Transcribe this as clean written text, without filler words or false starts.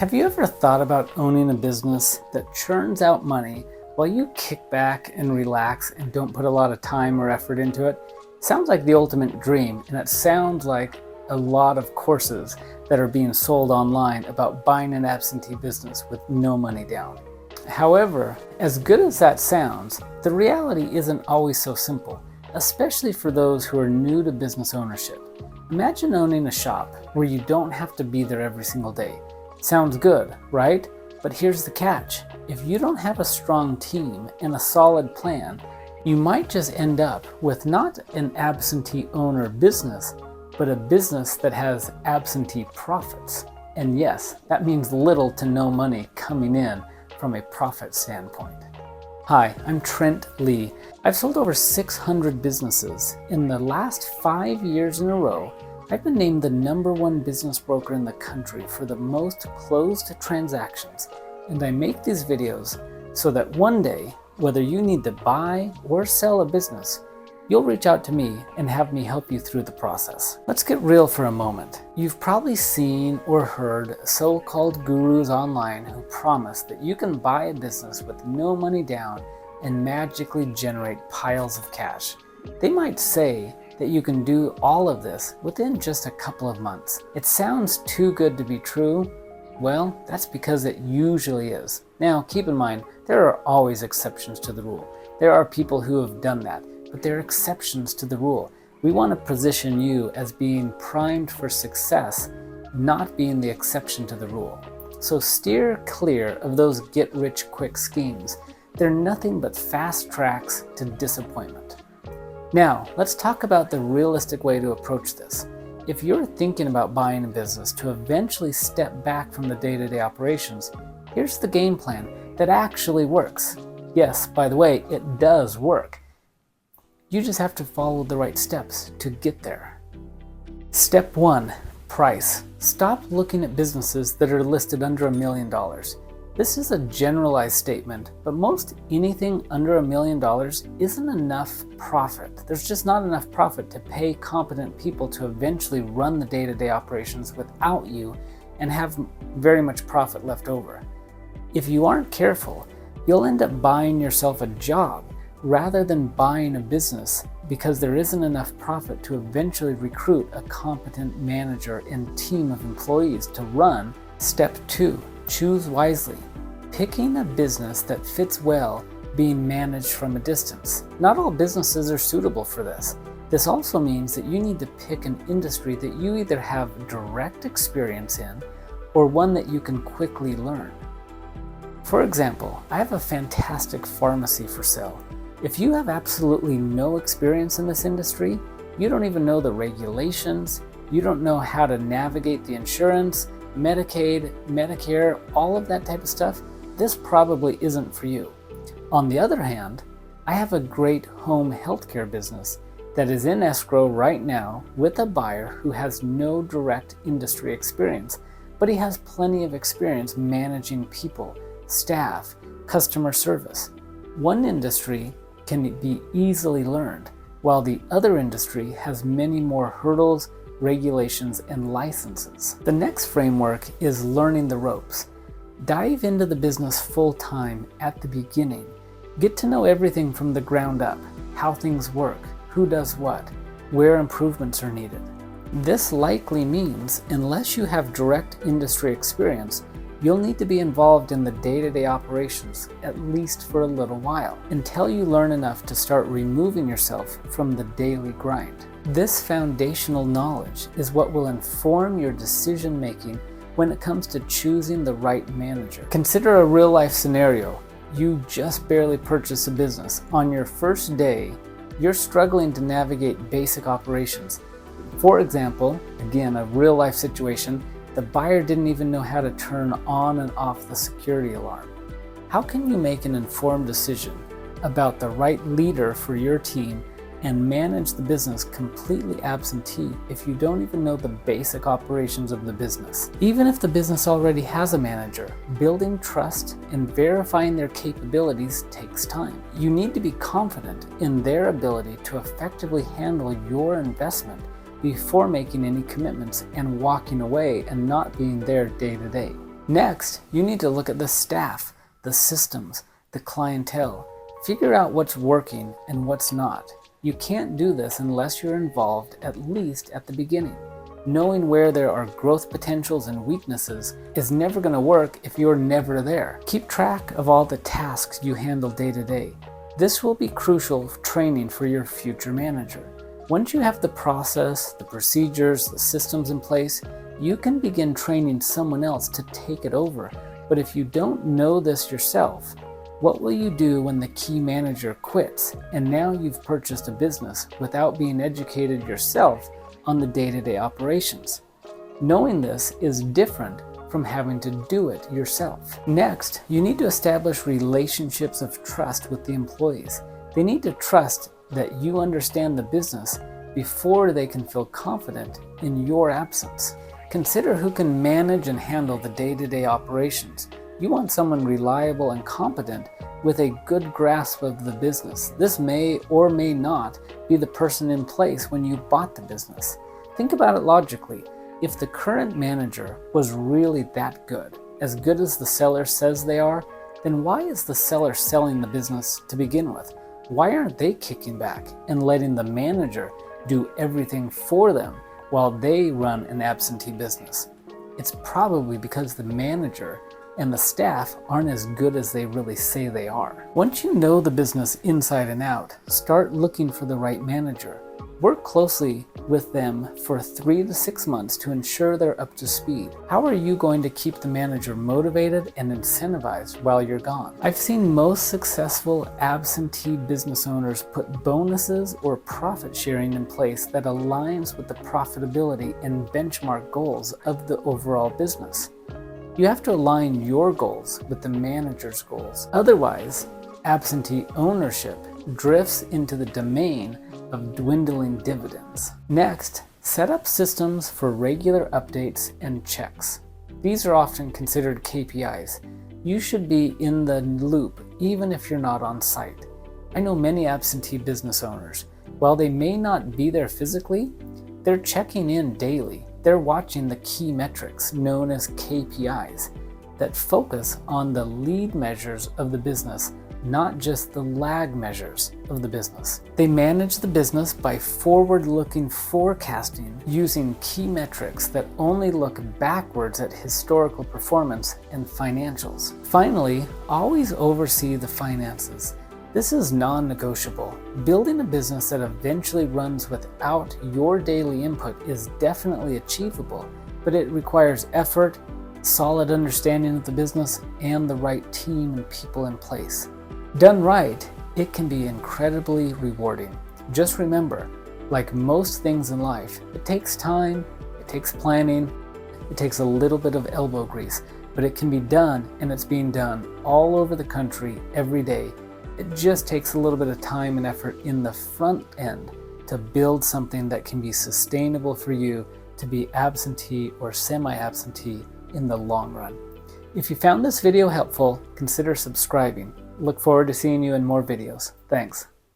Have you ever thought about owning a business that churns out money while you kick back and relax and don't put a lot of time or effort into it? Sounds like the ultimate dream, and it sounds like a lot of courses that are being sold online about buying an absentee business with no money down. However, as good as that sounds, the reality isn't always so simple, especially for those who are new to business ownership. Imagine owning a shop where you don't have to be there every single day. Sounds good, right? But here's the catch. If you don't have a strong team and a solid plan, you might just end up with not an absentee owner business, but a business that has absentee profits. And yes, that means little to no money coming in from a profit standpoint. Hi, I'm Trent Lee. I've sold over 600 businesses. In the last 5 years in a row, I've been named the #1 business broker in the country for the most closed transactions, and I make these videos so that one day, whether you need to buy or sell a business, you'll reach out to me and have me help you through the process. Let's get real for a moment. You've probably seen or heard so-called gurus online who promise that you can buy a business with no money down and magically generate piles of cash. They might say that you can do all of this within just a couple of months. It sounds too good to be true. Well, that's because it usually is. Now, keep in mind, there are always exceptions to the rule. There are people who have done that, but there are exceptions to the rule. We want to position you as being primed for success, not being the exception to the rule. So steer clear of those get-rich-quick schemes. They're nothing but fast tracks to disappointment. Now, let's talk about the realistic way to approach this. If you're thinking about buying a business to eventually step back from the day-to-day operations, here's the game plan that actually works. Yes, by the way, it does work. You just have to follow the right steps to get there. Step 1, price. Stop looking at businesses that are listed under $1 million. This is a generalized statement, but most anything under $1 million isn't enough profit. There's just not enough profit to pay competent people to eventually run the day-to-day operations without you and have very much profit left over. If you aren't careful, you'll end up buying yourself a job rather than buying a business because there isn't enough profit to eventually recruit a competent manager and team of employees to run. Step 2. Choose wisely. Picking a business that fits well being managed from a distance. Not all businesses are suitable for this. This also means that you need to pick an industry that you either have direct experience in or one that you can quickly learn. For example, I have a fantastic pharmacy for sale. If you have absolutely no experience in this industry, you don't even know the regulations, you don't know how to navigate the insurance, Medicaid, Medicare, all of that type of stuff, this probably isn't for you. On the other hand, I have a great home healthcare business that is in escrow right now with a buyer who has no direct industry experience, but he has plenty of experience managing people, staff, customer service. One industry can be easily learned, while the other industry has many more hurdles, regulations, and licenses. The next framework is learning the ropes. Dive into the business full-time at the beginning. Get to know everything from the ground up, how things work, who does what, where improvements are needed. This likely means, unless you have direct industry experience, you'll need to be involved in the day-to-day operations, at least for a little while, until you learn enough to start removing yourself from the daily grind. This foundational knowledge is what will inform your decision-making when it comes to choosing the right manager. Consider a real-life scenario. You just barely purchased a business. On your first day, you're struggling to navigate basic operations. For example, again, a real-life situation, the buyer didn't even know how to turn on and off the security alarm. How can you make an informed decision about the right leader for your team and manage the business completely absentee if you don't even know the basic operations of the business? Even if the business already has a manager, building trust and verifying their capabilities takes time. You need to be confident in their ability to effectively handle your investment before making any commitments and walking away and not being there day to day. Next, you need to look at the staff, the systems, the clientele. Figure out what's working and what's not. You can't do this unless you're involved at least at the beginning. Knowing where there are growth potentials and weaknesses is never going to work if you're never there. Keep track of all the tasks you handle day to day. This will be crucial training for your future manager. Once you have the process, the procedures, the systems in place, you can begin training someone else to take it over. But if you don't know this yourself, what will you do when the key manager quits and now you've purchased a business without being educated yourself on the day-to-day operations? Knowing this is different from having to do it yourself. Next, you need to establish relationships of trust with the employees. They need to trust that you understand the business before they can feel confident in your absence. Consider who can manage and handle the day-to-day operations. You want someone reliable and competent with a good grasp of the business. This may or may not be the person in place when you bought the business. Think about it logically. If the current manager was really that good as the seller says they are, then why is the seller selling the business to begin with? Why aren't they kicking back and letting the manager do everything for them while they run an absentee business? It's probably because the manager and the staff aren't as good as they really say they are. Once you know the business inside and out, start looking for the right manager. Work closely with them for 3 to 6 months to ensure they're up to speed. How are you going to keep the manager motivated and incentivized while you're gone? I've seen most successful absentee business owners put bonuses or profit sharing in place that aligns with the profitability and benchmark goals of the overall business. You have to align your goals with the manager's goals. Otherwise, absentee ownership drifts into the domain of dwindling dividends. Next, set up systems for regular updates and checks. These are often considered KPIs. You should be in the loop even if you're not on site. I know many absentee business owners. While they may not be there physically, they're checking in daily. They're watching the key metrics known as KPIs that focus on the lead measures of the business, not just the lag measures of the business. They manage the business by forward-looking forecasting using key metrics that only look backwards at historical performance and financials. Finally, always oversee the finances. This is non-negotiable. Building a business that eventually runs without your daily input is definitely achievable, but it requires effort, solid understanding of the business, and the right team and people in place. Done right, it can be incredibly rewarding. Just remember, like most things in life, it takes time, it takes planning, it takes a little bit of elbow grease, but it can be done, and it's being done all over the country every day. It just takes a little bit of time and effort in the front end to build something that can be sustainable for you to be absentee or semi-absentee in the long run. If you found this video helpful, consider subscribing. Look forward to seeing you in more videos. Thanks.